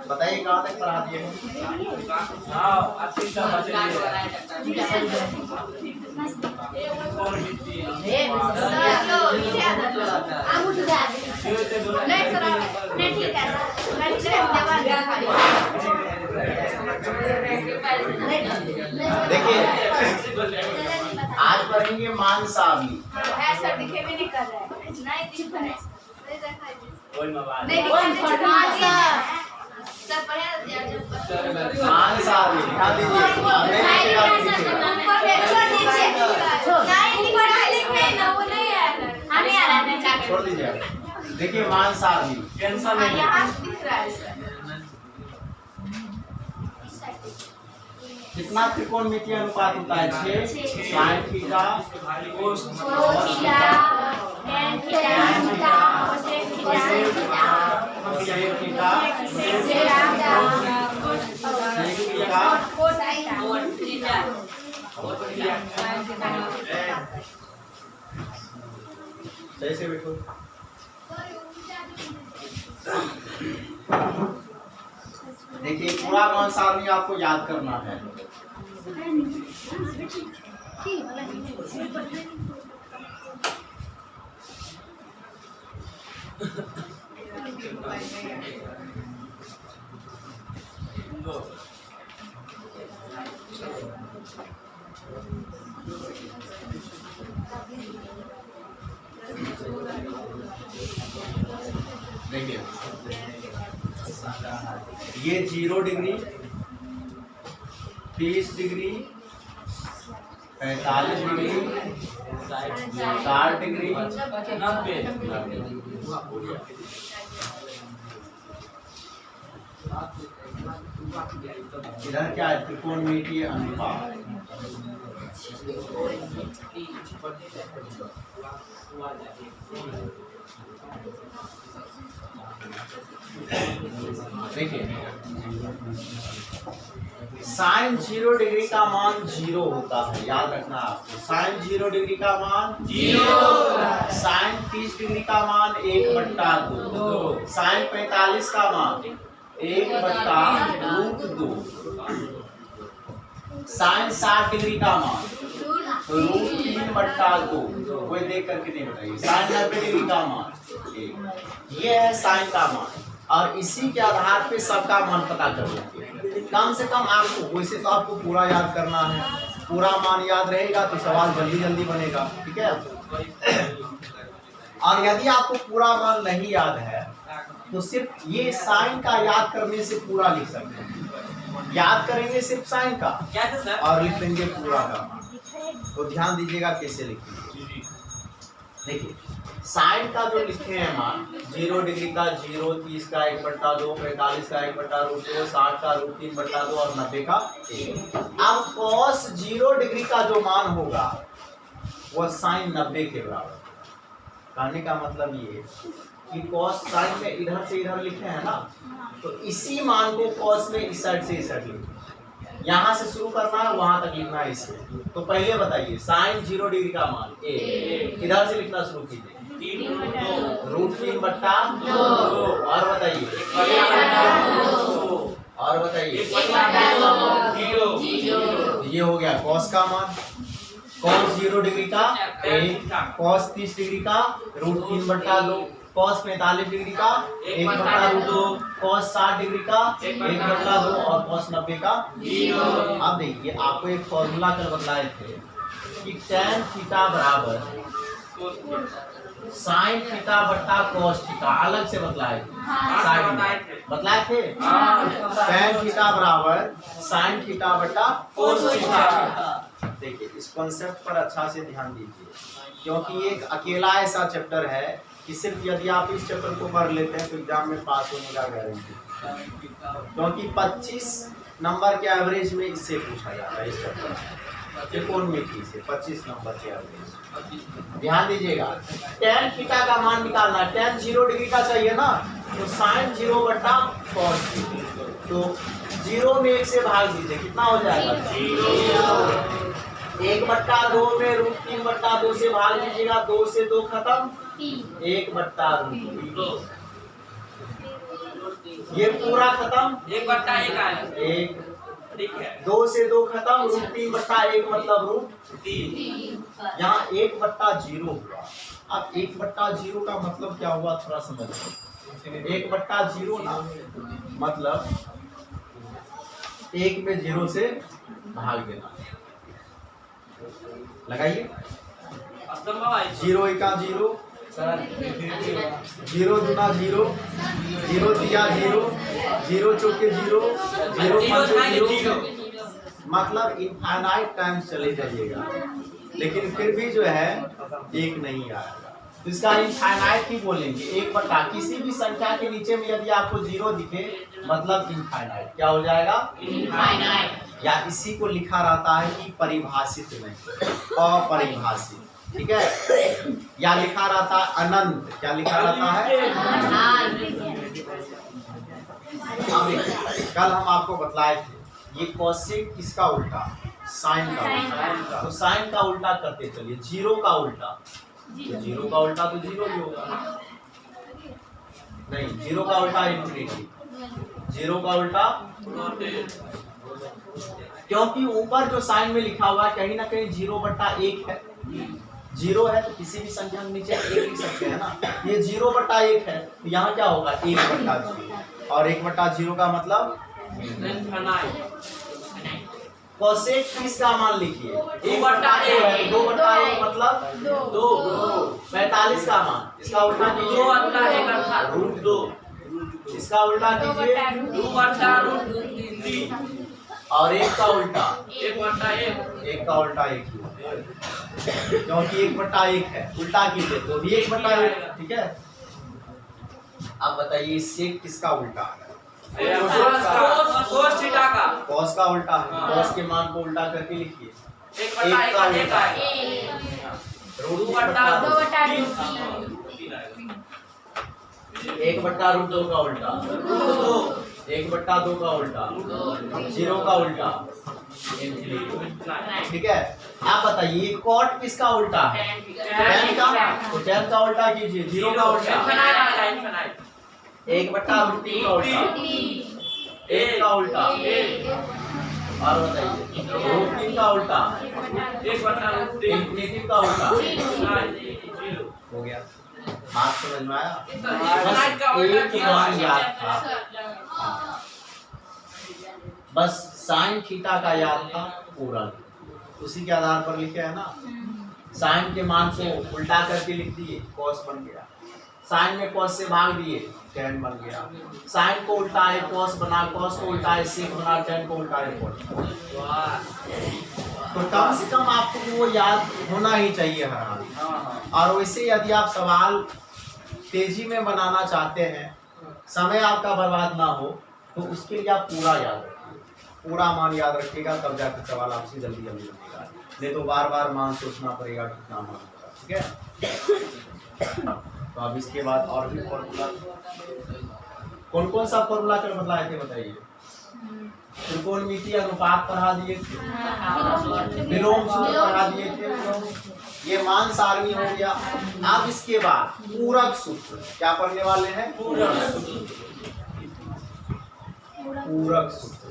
बताइए कहाँ तक पढ़ा दिए हैं? देखिए आज पढ़ेंगे मान साबी। सर दिखे भी नहीं कर रहा है, नहीं दिख रहा है, सर पढ़े मान साबी ध्यान दीजिए। छोड़ दीजिए, देखिए मान साबी टेंशन नहीं। कितना त्रिकोणमितीय अनुपात होता है? 6 sin theta cos theta tan theta cosec theta sec theta सही से बैठो। देखिए पूरा मान सारणी आपको याद करना है। देखिए ये 0 डिग्री 30 डिग्री 45 डिग्री 60 डिग्री 90। इधर क्या है? त्रिकोणमितीय अनुपात। देखिए साइन 0 डिग्री का मान 0 होता है, याद रखना आपको। साइन 0 डिग्री का मान 0, साइन 30 डिग्री का मान 1/2, साइन 45 का मान 1/√2, साइन 60 डिग्री का मान √3/2। कोई देख करके नहीं बताइए। साइन 90 डिग्री का मान 1। ये है साइन का मान, और इसी के आधार पे सबका मान पता कर लेंगे। कम से कम आपको, वैसे तो आपको पूरा याद करना है। पूरा मान याद रहेगा तो सवाल जल्दी जल्दी बनेगा, ठीक है। और यदि आपको पूरा मान नहीं याद है तो सिर्फ ये साइन का याद करने से पूरा लिख सकते हैं। याद करेंगे सिर्फ साइन का और लिख लेंगे पूरा का मान। तो ध्यान दीजिएगा कैसे लिखेंगे। देखिए साइन का जो लिखे हैं मान 0 डिग्री का 0, 30 का 1/2, 45 का 1/√2, 60 का √3/2 और 90 का 1। अब cos 0 डिग्री का जो मान होगा वह साइन 90 के बराबर। कहने का मतलब ये कि cos साइन में इधर से इधर लिखे हैं ना, तो इसी मान को cos में इस साइड से इस साइड लिखे। यहाँ से शुरू करना है, वहां तक लिखना है इसे। तो पहले बताइए साइन 0 डिग्री का मान 1, इधर से लिखना शुरू कीजिए। √3/2 और बताइए ये हो गया cos का मान। cos 0 डिग्री का 1, cos 30 डिग्री का √3/2, cos 45 डिग्री का 1/√2, cos 60 डिग्री का 1/2 और cos 90 का 0। अब देखिए आपको एक फॉर्मूला कर बतलाए थे कि tan थीटा बराबर साइन थीटा बट्टा cos थीटा। अलग से बतलाए थे, बतलाए थे। tan थीटा बराबर साइन थीटा बट्टा cos थीटा। देखिए इस कॉन्सेप्ट पर अच्छा से ध्यान दीजिए, क्योंकि ये एक अकेला ऐसा चैप्टर है कि सिर्फ यदि आप इस चैप्टर को पढ़ लेते हैं तो एग्जाम में पास होने का गारंटी। क्योंकि 25 नंबर के एवरेज में इससे पूछा जाता है। इस चैप्टर त्रिकोणमिति से 25 नंबर के एवरेज। ध्यान दीजिएगा tan थीटा का मान निकालना है। tan 0 डिग्री का चाहिए ना, तो साइन 0/cos। तो 0 में 1 से भाग दीजिए, कितना हो जाएगा 0। 1/2 में √3/2 से भाग दीजिएगा, 2 से 2 खत्म, 1/√3। ये पूरा खत्म, 1/1 आया। 1, ठीक है। 2 से 2 खत्म, √3/1 मतलब √3। यहाँ 1/0 हुआ। अब 1/0 का मतलब क्या हुआ थोड़ा समझ लो। 1/0 ना मतलब 1 में 0 से भाग देना। लगाइए, 0 1 0, 0 दूना 0, 0 3 0, 0 चौके 0, 0 5 0, मतलब इनफाइनाइट टाइम्स चले जाइएगा, लेकिन फिर भी जो है 1 नहीं आएगा। तो इसका इनफाइनाइट ही बोलेंगे। 1/, किसी भी संख्या के नीचे में यदि आपको 0 दिखे मतलब इनफाइनाइट। क्या हो जाएगा? इनफाइनाइट। या इसी को लिखा रहता है कि परिभाषित नहीं, अपरिभाषित। ठीक है, या लिखा रहता है अनंत। क्या लिखा रहता है? अब कल हम आपको बतलाए थे ये कोसेक किसका उल्टा? साइन का उल्टा। तो साइन का उल्टा करते चलिए। 0 का उल्टा, तो 0 का उल्टा तो 0 ही होगा। नहीं, 0 का उल्टा इन्फिनिटी, 0 का उल्टा, क्योंकि ऊपर जो साइन में लिखा हुआ है कहीं ना कहीं 0/1 है। 0 है तो किसी भी संख्या के नीचे 1 लिख सकते हैं ना। ये 0/1 है तो यहाँ क्या होगा? 1/0। और 1/0 का मतलब कोसेक किसका मान लिखिए? 2/1। 2/1 मतलब 2। 45 का मान, इसका उल्टा कीजिए √2। इसका उल्टा कीजिए 2/√3। और 1 का उल्टा 1/1। 1 का उल्टा 1 क्योंकि 1/1 है। उल्टा कीजिए तो भी 1/1। ठीक है, अब बताइए सेक किसका उल्टा है? कोस थीटा का। कॉस का उल्टा है। कॉस के मान को उल्टा करके लिखिए। 1/1 का उल्टा √2/3। 1/√2 का उल्टा, 1/2 का उल्टा, 0 का उल्टा, ठीक है। आप बताइए कॉट किसका उल्टा है? tan का। तो tan का उल्टा कीजिए, 0 का उल्टा, 1/√3 का उल्टा, 1 का उल्टा, और बताइए √3 का उल्टा, 1/√3। इन्फिनिटी का उल्टा। हो गया, बात समझ में आया? बस एक मान याद था, बस साइन थीटा का याद था, पूरा उसी के आधार पर लिखे है ना। साइन के मान को उल्टा करके लिख दिए, कॉस बन गया। साइन में कॉस से भाग दिए, tan बन गया। साइन को उल्टाए कॉस बना, कॉस को उल्टाए सेक बना, tan को उल्टाए कॉस। तो कम से कम आपको वो याद होना ही चाहिए हर हाल। और वैसे यदि आप सवाल तेजी में बनाना चाहते हैं, समय आपका बर्बाद ना हो, तो उसके लिए आप पूरा याद रखिए, पूरा मान याद रखिएगा, तब जाकर सवाल आपसे जल्दी जल्दी बनेगा। नहीं तो बार बार मान सोचना पड़ेगा कितना मान होगा। ठीक है, तो अब इसके बाद और भी फॉर्मूला, कौन कौन सा फॉर्मूला कर बताए थे बताइए? त्रिकोणमितीय अनुपात पढ़ा दिए थे, विलोम सूत्र पढ़ा दिए थे, ये मान सारणी हो गया। अब इसके बाद पूरक सूत्र क्या पढ़ने वाले हैं? पूरक सूत्र। पूरक सूत्र,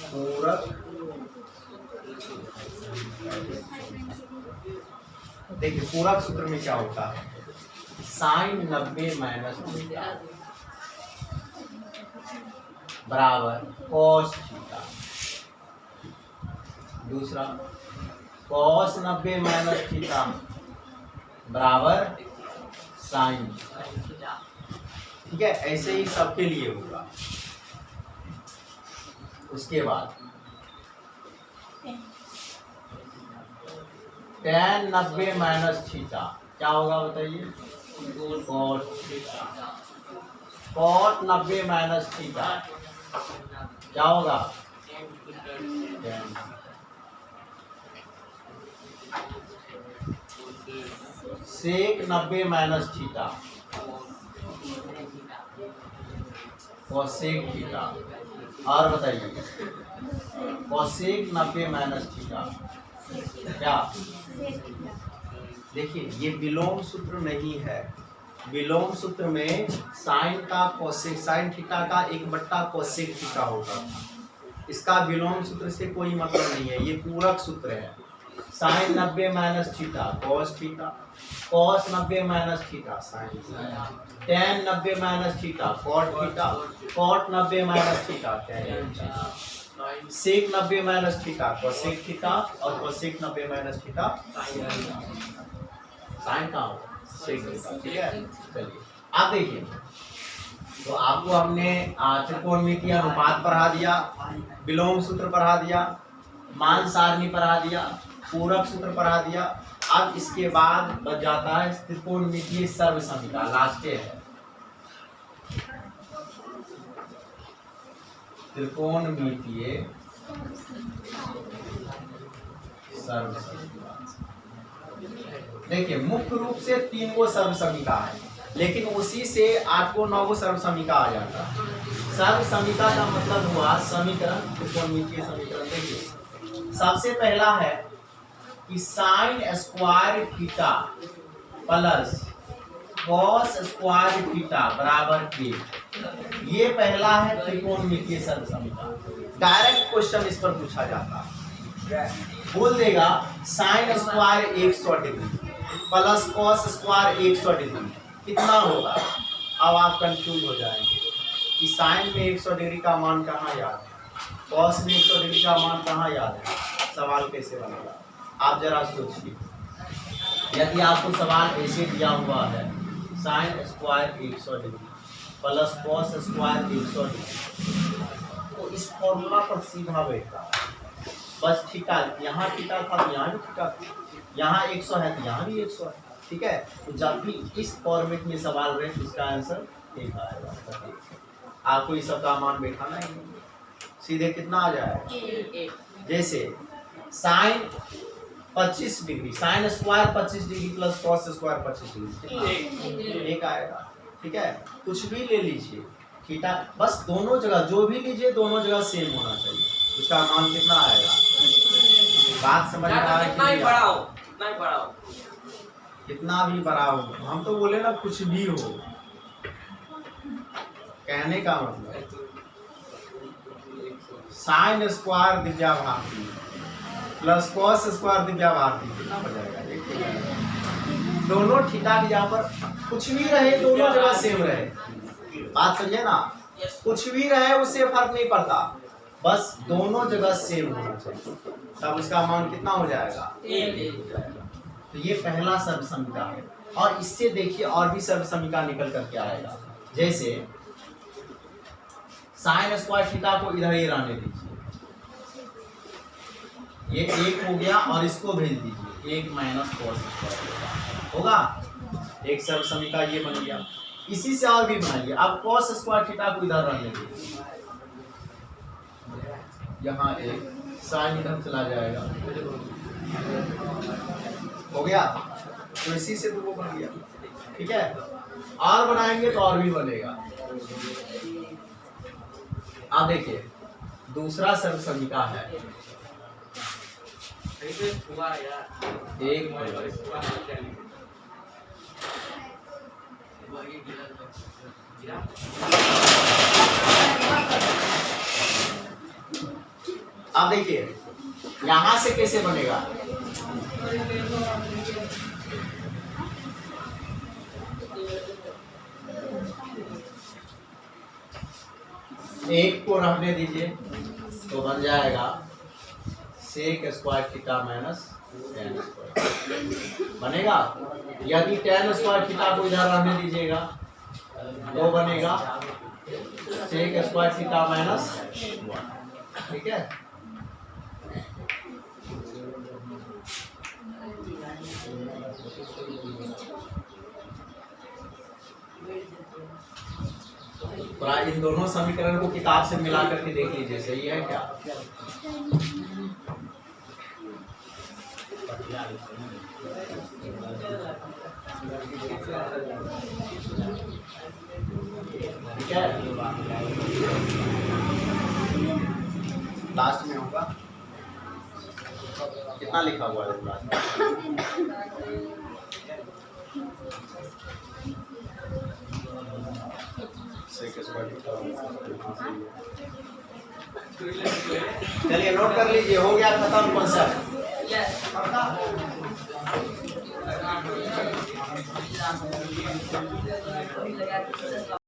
पूरक। देखिए पूरक सूत्र में क्या होता है? साइन 90 माइनस थीटा बराबर कॉस थीटा। दूसरा कॉस 90 माइनस थीटा बराबर साइन। ठीक है, ऐसे ही सबके लिए होगा। उसके बाद tan 90 माइनस थीटा क्या होगा बताइए? Cot theta. Cot 90 minus theta क्या होगा? Sec 90 minus theta cosec theta. और बताइए कोसेक 90 माइनस थीटा क्या? देखिए ये विलोम सूत्र नहीं है। विलोम सूत्र में साइन का कोसेक, साइन थीटा का 1/, कोसेक थीटा होता था। इसका विलोम सूत्र से कोई मतलब नहीं है, ये पूरक सूत्र है। Sine 90 minus theta cos theta, cos 90 minus theta sine, tan 90 minus theta cot theta, cot 90 minus theta tan, sec 90 minus theta cosec theta, और कोसेक 90 माइनस थीटा साइन का होगा सेक थीटा। ठीक है, चलिए आप देखिए, तो आपको हमने त्रिकोणमितीय अनुपात पढ़ा दिया, विलोम सूत्र पढ़ा दिया, मान सारणी पढ़ा दिया, पूरक सूत्र पढ़ा दिया। अब इसके बाद बच जाता है त्रिकोणमितीय सर्वसमीकरण, लास्ट है त्रिकोणमितीय सर्वसमीकरण। देखिए मुख्य रूप से 3 गो सर्वसमीकरण है, लेकिन उसी से 8 गो 9 गो सर्वसमीकरण आ जाता है। सर्वसमीकरण का मतलब हुआ समीकरण, त्रिकोणमितीय समीकरण। देखिए सबसे पहला है कि sine square theta plus cos square theta बराबर के, ये पहला है त्रिकोणमितीय सर्वसमीकरण। डायरेक्ट क्वेश्चन इस पर पूछा जाता है, बोल देगा sine square 100 degree plus cos square 100 degree कितना होगा। अब आप कंफ्यूज हो जाएंगे कि साइन में 100 डिग्री का मान कहाँ याद है, कॉस में 100 डिग्री का मान कहाँ याद है, सवाल कैसे बनेगा। आप जरा सोचिए, यदि आपको सवाल ऐसे दिया हुआ है sine square 100 degree plus cos square 100 degree, तो इस फॉर्मूला पर सीधा बैठता बस थीटा, यहाँ थीटा था तो यहाँ भी थीटा, यहाँ 100 है तो यहाँ भी 100 है। ठीक है, तो जब भी इस फॉर्मेट में सवाल रहे तो इसका आंसर एक आएगा। आपको इस सब का मान बैठाना ही नहीं, सीधे कितना आ जाएगा। जैसे sine 25 degree, sine square 25 degree plus cos square 25 degree एक आएगा। ठीक है, कुछ भी ले लीजिए थीटा, बस दोनों जगह जो भी लीजिए दोनों जगह सेम होना चाहिए, उसका मान कितना आएगा। बात समझ में आ रही है? कितना भी बड़ा हो, हम तो बोले ना कुछ भी हो, कहने का मतलब sine square Divya Bharti plus cos square Divya Bharti कितना बजाएगा, एक दोनों थीटा की जहाँ पर कुछ भी रहे दोनों जगह सेम रहे। बात समझे ना, कुछ भी रहे उससे फर्क नहीं पड़ता, बस दोनों जगह सेम होना चाहिए, तब उसका मान कितना हो जाएगा, तो ये पहला सर्वसमीकरण है। और इससे देखिए और भी सर्वसमीकरण निकल करके आएगा। जैसे साइन स्क्वायर थीटा को इधर ही रहने दीजिए, ये 1 हो गया और इसको भेज दीजिए 1 माइनस कॉस स्क्वायर होगा, एक सर्वसमीकरण ये बन गया। इसी से और भी बनाइए, अब कॉस स्क्वायर थीटा को इधर रहने दीजिए, यहाँ एक साइन इधर चला जाएगा, हो गया, तो इसी से तो वो बन गया। ठीक है, और बनाएंगे तो और भी बनेगा। आप देखिए दूसरा सर्वसमीकरण है एक आप देखिए यहां से कैसे बनेगा, एक को रहने दीजिए तो बन जाएगा sec square theta minus tan square बनेगा। यदि टेन स्क्वायर थीटा को इधर रहने दीजिएगा तो बनेगा सेक स्क्वायर थीटा माइनस 1। ठीक है, थोड़ा इन दोनों समीकरण को किताब से मिला करके देख लीजिए, सही है क्या। ठीक है, लास्ट में होगा कितना लिखा हुआ है लास्ट में? चलिए नोट कर लीजिए, हो गया खत्म कॉन्सेप्ट।